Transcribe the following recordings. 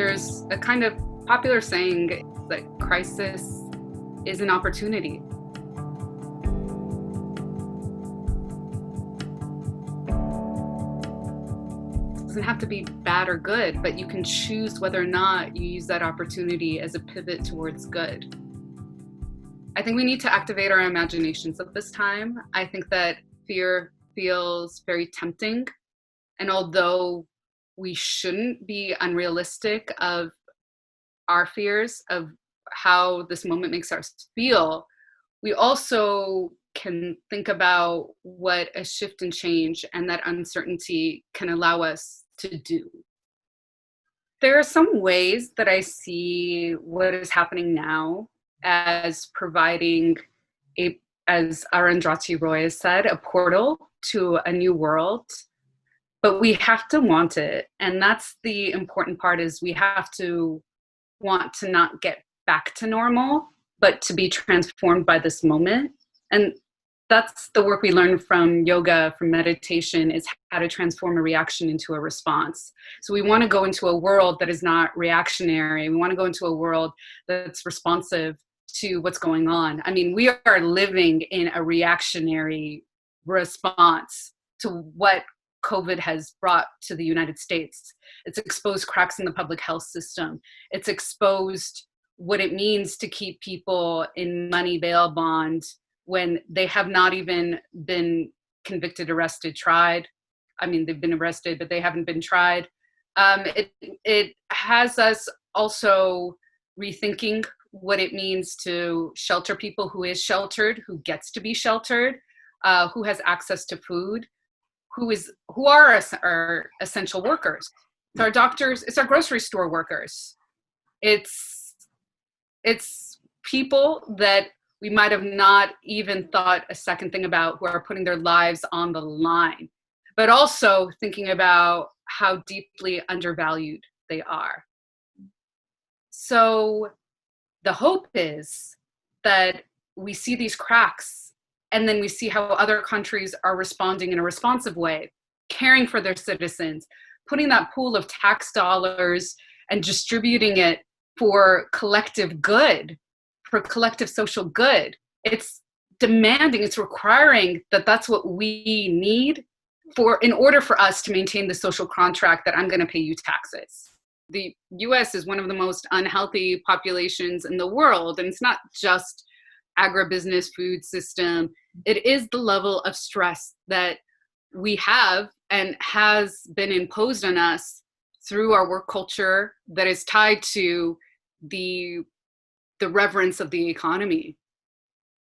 There's a kind of popular saying that crisis is an opportunity. It doesn't have to be bad or good, but you can choose whether or not you use that opportunity as a pivot towards good. I think we need to activate our imaginations at this time. I think that fear feels very tempting. And although we shouldn't be unrealistic of our fears, of how this moment makes us feel, we also can think about what a shift and change and that uncertainty can allow us to do. There are some ways that I see what is happening now as providing as Arundhati Roy has said, a portal to a new world. But we have to want it. And that's the important part, is we have to want to not get back to normal, but to be transformed by this moment. And that's the work we learn from yoga, from meditation, is how to transform a reaction into a response. So we want to go into a world that is not reactionary. We want to go into a world that's responsive to what's going on. I mean, we are living in a reactionary response to what COVID has brought to the United States. It's exposed cracks in the public health system. It's exposed what it means to keep people in money bail bond when they have not even been convicted, arrested, tried. I mean, they've been arrested, but they haven't been tried. It has us also rethinking what it means to shelter people who is sheltered, who gets to be sheltered, who has access to food, who are our essential workers. It's our doctors, it's our grocery store workers. It's people that we might have not even thought a second thing about, who are putting their lives on the line, but also thinking about how deeply undervalued they are. So the hope is that we see these cracks, and then we see how other countries are responding in a responsive way, caring for their citizens, putting that pool of tax dollars and distributing it for collective good, for collective social good. It's demanding, it's requiring that that's what we need in order for us to maintain the social contract that I'm going to pay you taxes. The US is one of the most unhealthy populations in the world, and it's not just agribusiness food system. It is the level of stress that we have and has been imposed on us through our work culture that is tied to the reverence of the economy.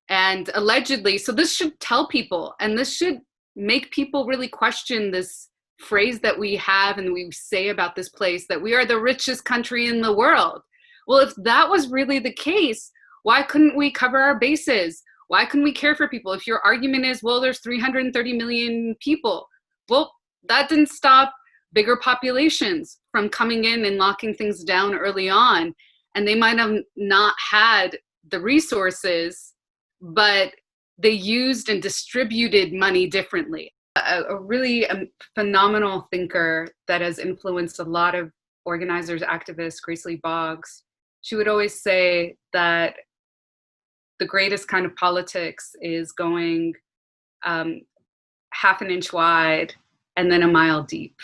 And allegedly, so this should tell people, and this should make people really question this phrase that we have and we say about this place, that we are the richest country in the world. Well, if that was really the case, why couldn't we cover our bases? Why couldn't we care for people? If your argument is, well, there's 330 million people, well, that didn't stop bigger populations from coming in and locking things down early on. And they might have not had the resources, but they used and distributed money differently. A really phenomenal thinker that has influenced a lot of organizers, activists, Grace Lee Boggs, she would always say that the greatest kind of politics is going half an inch wide and then a mile deep.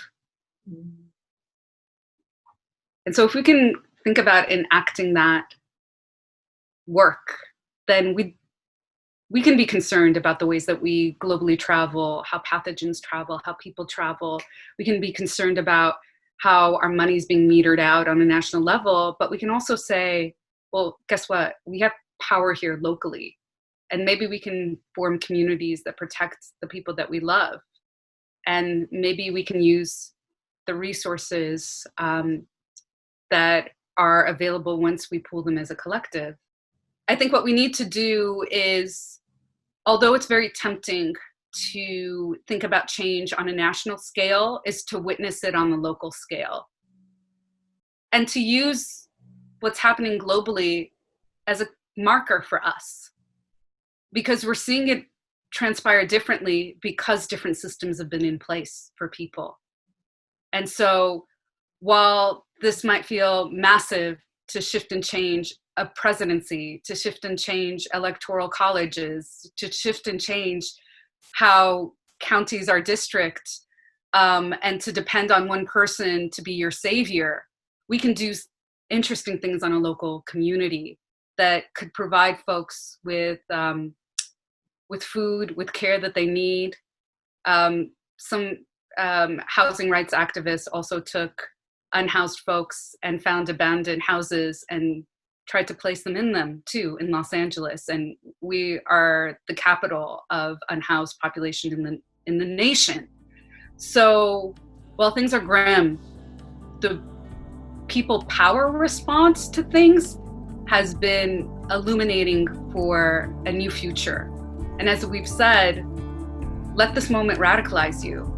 And so if we can think about enacting that work, then we can be concerned about the ways that we globally travel, how pathogens travel, how people travel. We can be concerned about how our money is being metered out on a national level, but we can also say, well, guess what? We have power here locally, and maybe we can form communities that protect the people that we love. And maybe we can use the resources that are available once we pool them as a collective. I think what we need to do is, although it's very tempting to think about change on a national scale, is to witness it on the local scale. And to use what's happening globally as a marker for us. Because we're seeing it transpire differently because different systems have been in place for people. And so while this might feel massive to shift and change a presidency, to shift and change electoral colleges, to shift and change how counties are district, and to depend on one person to be your savior. We can do interesting things on a local community that could provide folks with food, with care that they need. Some housing rights activists also took unhoused folks and found abandoned houses and tried to place them in them too in Los Angeles. And we are the capital of unhoused population in the nation. So while things are grim, the people power response to things has been illuminating for a new future. And as we've said, let this moment radicalize you.